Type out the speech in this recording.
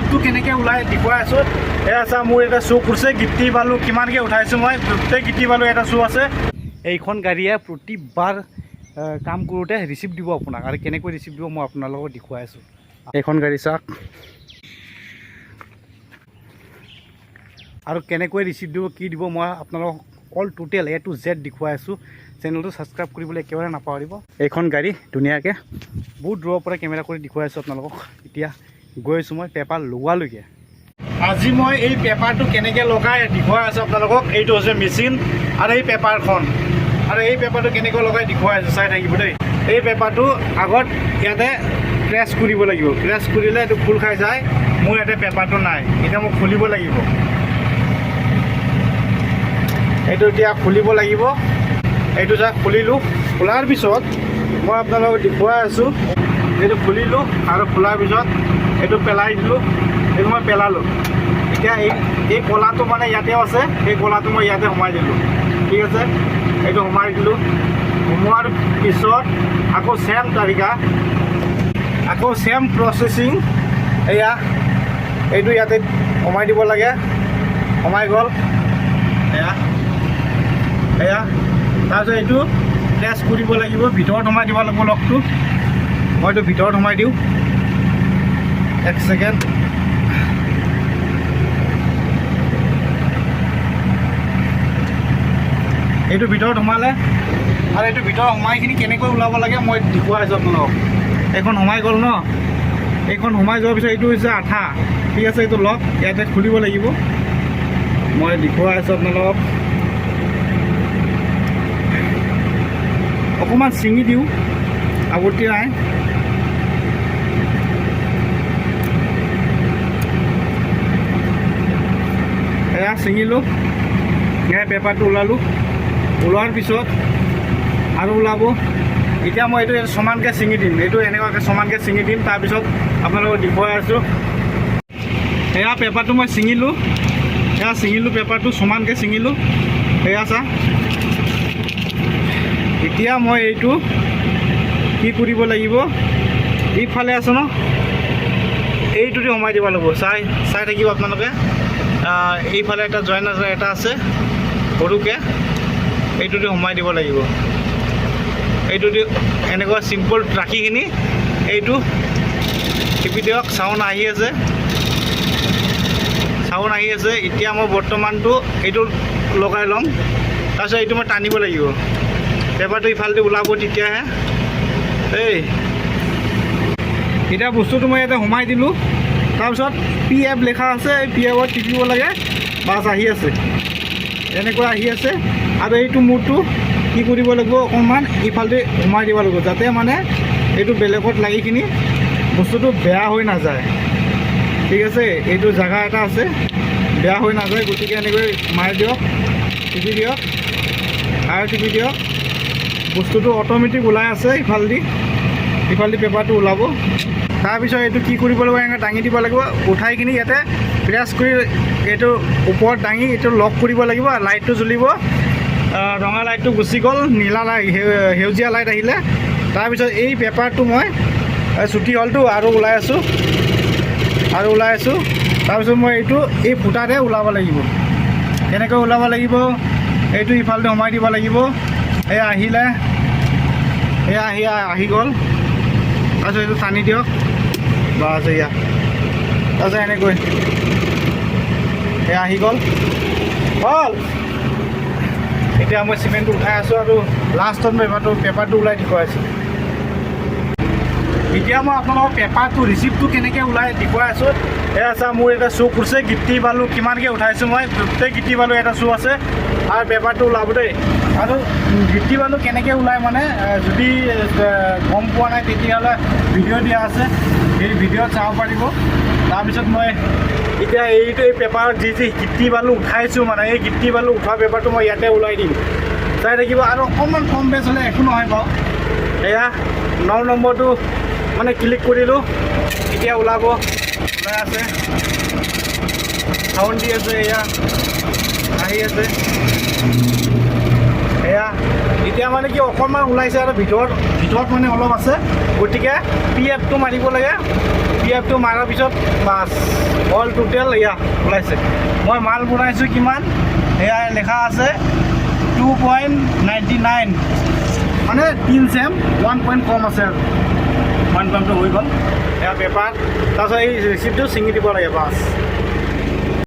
ৰিচিপ্টটো কেনেকৈ ওলাই দেখুৱাই আছোঁ। এয়া চা মোৰ এটা শ্ব' কৰিছে গিটি বালু কিমানকৈ উঠাইছোঁ মই। গোটেই গিটি বালু এটা শ্ব' আছে। এইখন গাড়ীয়ে প্ৰতিবাৰ কাম কৰোঁতে ৰিচিপ্ট দিব আপোনাক, আৰু কেনেকৈ ৰিচিপ্ট দিব মই আপোনালোকক দেখুৱাই আছোঁ। এইখন গাড়ী চাওক, আৰু কেনেকৈ ৰিচিপ্ট দিব কি দিব মই আপোনালোকক all total A to Z দেখুৱাই আছোঁ। চেনেলটো ছাবস্ক্ৰাইব কৰিবলৈ একেবাৰে নাপাহৰিব। এইখন গাড়ী ধুনীয়াকৈ বহুত দূৰৰ পৰা কেমেৰা কৰি দেখুৱাই আছোঁ আপোনালোকক। এতিয়া গৈ আছোঁ মই পেপাৰ লগোৱালৈকে। আজি মই এই পেপাৰটো কেনেকৈ লগাই দেখুৱাই আছোঁ আপোনালোকক। এইটো হৈছে মেচিন আৰু এই পেপাৰখন, আৰু এই পেপাৰটো কেনেকৈ লগাই দেখুৱাই আছোঁ, চাই থাকিব দেই। এই পেপাৰটো আগত ইয়াতে ক্ৰেছ কৰিব লাগিব। ক্ৰেছ কৰিলে এইটো খোল খাই যায়। মোৰ ইয়াতে পেপাৰটো নাই, এতিয়া মোক খুলিব লাগিব। এইটো এতিয়া খুলিব লাগিব। এইটো যা খুলিলোঁ। খোলাৰ পিছত মই আপোনালোকক দেখুৱাই আছোঁ। এইটো খুলিলোঁ আৰু খোলাৰ পিছত এইটো পেলাই দিলোঁ। এইটো মই পেলালোঁ। এতিয়া এই কলাটো মানে ইয়াতেও আছে, এই কলাটো মই ইয়াতে সোমাই দিলোঁ। ঠিক আছে, এইটো সোমাই দিলোঁ। সোমোৱাৰ পিছত আকৌ ছেম তালিকা, আকৌ ছেম প্ৰচেছিং। এয়া এইটো ইয়াতে সোমাই দিব লাগে। সোমাই গ'ল। এয়া তাৰপিছত এইটো প্ৰেছ কৰিব লাগিব, ভিতৰত সোমাই দিব লাগিব লকটো। মই এইটো ভিতৰত সোমাই দিওঁ। এক ছেকেণ্ড। এইটো ভিতৰত সোমালে, আৰু এইটো ভিতৰত সোমাইখিনি কেনেকৈ ওলাব লাগে মই দেখুৱাই আছোঁ আপোনালোকক। এইখন সোমাই গ'ল ন। এইখন সোমাই যোৱাৰ পিছত এইটো হৈছে আঠা। ঠিক আছে, এইটো লক ইয়াতে খুলিব লাগিব। মই দেখুৱাই আছোঁ আপোনালোকক। অকণমান ছিঙি দিওঁ, আপত্তি নাই। এয়া ছিঙিলোঁ। এয়া পেপাৰটো ওলালোঁ। ওলোৱাৰ পিছত আৰু ওলাব। এতিয়া মই এইটো সমানকৈ ছিঙি দিম। এইটো এনেকুৱাকৈ সমানকৈ ছিঙি দিম। তাৰপিছত আপোনালোকক দেখুৱাই আছোঁ। এয়া পেপাৰটো মই ছিঙিলোঁ। এয়া ছিঙিলোঁ, পেপাৰটো সমানকৈ ছিঙিলোঁ। এয়া চা। এতিয়া মই এইটো কি কৰিব লাগিব, ইফালে আছে ন, এইটোতে সোমাই দিব লাগিব। চাই থাকিব আপোনালোকে। এইফালে এটা জইন এটা আছে সৰুকৈ, এইটোতে সোমাই দিব লাগিব। এইটোতে এনেকুৱা চিম্পল ৰাখিখিনি এইটো টিপি দিয়ক। চাউণ্ড আহি আছে, চাউণ্ড আহি আছে। এতিয়া মই বৰ্তমানটো এইটো লগাই ল'ম। তাৰপিছত এইটো মই টানিব লাগিব। পেপাৰটো ইফালেদি ওলাব তেতিয়াহে। এতিয়া বস্তুটো মই ইয়াতে সোমাই দিলোঁ। তাৰপিছত PF লেখা আছে, এই PFত টিপিব লাগে। বাছ আহি আছে, এনেকুৱা আহি আছে। আৰু এইটো মূৰটো কি কৰিব লাগিব, অকণমান ইফালেদি সোমাই দিব লাগিব, যাতে মানে এইটো বেলেগত লাগি কিনি বস্তুটো বেয়া হৈ নাযায়। ঠিক আছে, এইটো জেগা এটা আছে, বেয়া হৈ নাযায়। গতিকে এনেকৈ মাৰি দিয়ক, টিপি দিয়ক আৰু টিপি দিয়ক। বস্তুটো অট'মেটিক ওলাই আছে। ইফালেদি পেপাৰটো ওলাব। তাৰপিছত এইটো কি কৰিব লাগিব, এনেকৈ দাঙি দিব লাগিব। উঠাই কিনি ইয়াতে প্ৰেছ কৰি এইটো ওপৰত দাঙি এইটো লক কৰিব লাগিব। লাইটটো জ্বলিব। ৰঙা লাইটটো গুচি গ'ল, নীলা লাইট, সেউজীয়া লাইট আহিলে। তাৰপিছত এই পেপাৰটো মই ছুটি হ'লটো আৰু ওলাই আছোঁ। তাৰপিছত মই এইটো এই ফুটাতে ওলাব লাগিব। কেনেকৈ ওলাব লাগিব, এইটো ইফালতে সোমাই দিব লাগিব। এয়া আহিলে, এয়া আহি গ'ল। তাৰপিছত এইটো টানি দিয়ক। বাছ এয়া, তাৰপিছত এনেকৈ এয়া আহি গ'ল। এতিয়া মই চিমেণ্টটো উঠাই আছোঁ আৰু লাষ্টত মই পেপাৰটো ওলাই দেখুৱাই আছোঁ। এতিয়া মই আপোনালোকৰ পেপাৰটো ৰিচিপ্টটো কেনেকৈ ওলাই দেখুৱাই আছোঁ। এয়া চা মোৰ এটা শ্ব' কৰিছে গিটি বালু কিমানকৈ উঠাইছোঁ মই। গোটেই গিটি বালু এটা শ্ব' আছে আৰু পেপাৰটো ওলাব দেই। আৰু গিটি বালু কেনেকৈ ওলাই মানে যদি গম পোৱা নাই তেতিয়াহ'লে ভিডিঅ' দিয়া আছে, সেই ভিডিঅ'ত চাব পাৰিব। তাৰপিছত মই এতিয়া এই পেপাৰত যি গিটি বালু উঠাইছোঁ মানে এই গিটি বালু উঠোৱা পেপাৰটো মই ইয়াতে ওলাই দিম। চাই থাকিব। আৰু অকণমান কম বেছ হ'লে একো নহয় বাৰু। এয়া 9 নম্বৰটো মানে ক্লিক কৰিলোঁ, এতিয়া ওলাই আছে। সাউণ্ড দি আছে, এয়া আহি আছে। এয়া এতিয়া মানে কি অকণমান ওলাইছে আৰু ভিতৰত মানে অলপ আছে। গতিকে PFটো মাৰিব লাগে। পি এফটো মাৰাৰ পিছত বাছ অল টোটেল এয়া ওলাইছে। মই মাল বনাইছোঁ কিমান সেয়া লেখা আছে 2.99 মানে 3 চেম 1 পইণ্ট কম আছে আৰু 1 পইণ্টটো হৈ গ'ল। এয়া পেপাৰ তাৰপিছত এই ৰিচিপ্টটো ছিঙি দিব লাগে বাছ।